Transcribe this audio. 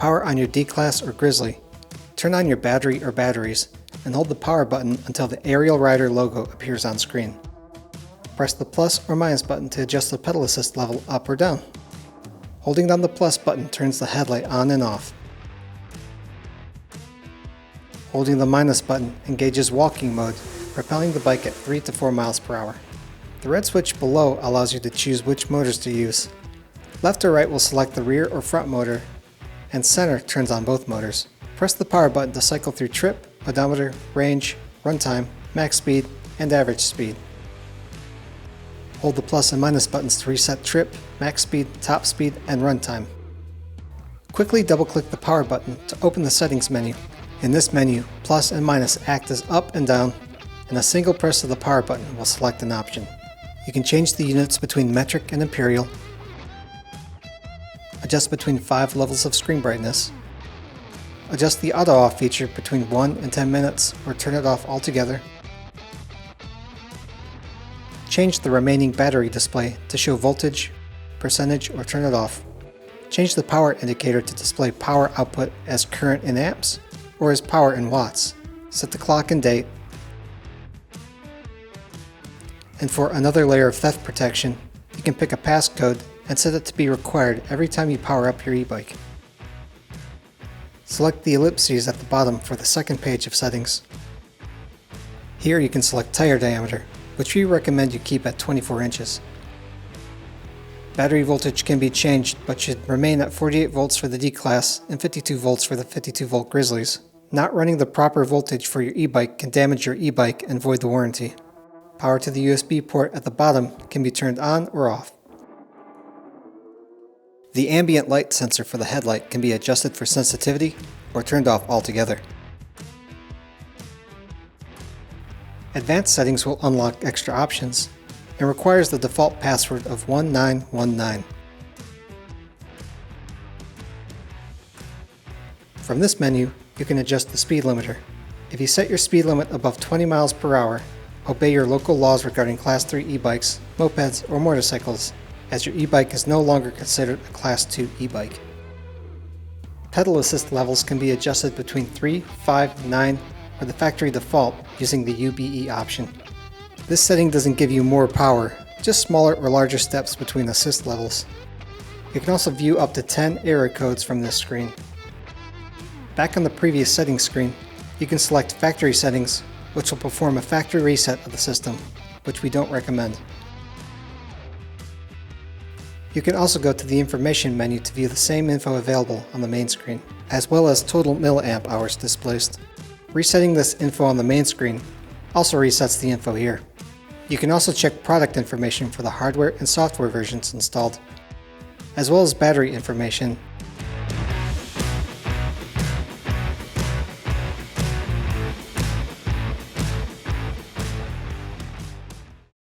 power on your D-Class or Grizzly, turn on your battery or batteries and hold the power button until the Ariel Rider logo appears on screen. Press the plus or minus button to adjust the pedal assist level up or down. Holding down the plus button turns the headlight on and off. Holding the minus button engages walking mode, propelling the bike at 3 to 4 miles per hour. The red switch below allows you to choose which motors to use. Left or right will select the rear or front motor, and center turns on both motors. Press the power button to cycle through trip, odometer, range, runtime, max speed, and average speed. Hold the plus and minus buttons to reset trip, max speed, top speed, and runtime. Quickly double-click the power button to open the settings menu. In this menu, plus and minus act as up and down, and a single press of the power button will select an option. You can change the units between metric and imperial, adjust between 5 levels of screen brightness, adjust the auto off feature between 1 and 10 minutes or turn it off altogether, change the remaining battery display to show voltage, percentage, or turn it off, change the power indicator to display power output as current in amps or as power in watts, set the clock and date, and for another layer of theft protection, you can pick a passcode and set it to be required every time you power up your e-bike. Select the ellipses at the bottom for the second page of settings. Here you can select tire diameter, which we recommend you keep at 24 inches. Battery voltage can be changed but should remain at 48 volts for the D-Class and 52 volts for the 52 volt Grizzlies. Not running the proper voltage for your e-bike can damage your e-bike and void the warranty. Power to the USB port at the bottom can be turned on or off. The ambient light sensor for the headlight can be adjusted for sensitivity or turned off altogether. Advanced settings will unlock extra options and requires the default password of 1919. From this menu, you can adjust the speed limiter. If you set your speed limit above 20 miles per hour, obey your local laws regarding Class 3 e-bikes, mopeds, or motorcycles, as your e-bike is no longer considered a Class 2 e-bike. Pedal assist levels can be adjusted between 3, 5, 9, or the factory default using the UBE option. This setting doesn't give you more power, just smaller or larger steps between assist levels. You can also view up to 10 error codes from this screen. Back on the previous settings screen, you can select factory settings, which will perform a factory reset of the system, which we don't recommend. You can also go to the information menu to view the same info available on the main screen, as well as total milliamp hours displaced. Resetting this info on the main screen also resets the info here. You can also check product information for the hardware and software versions installed, as well as battery information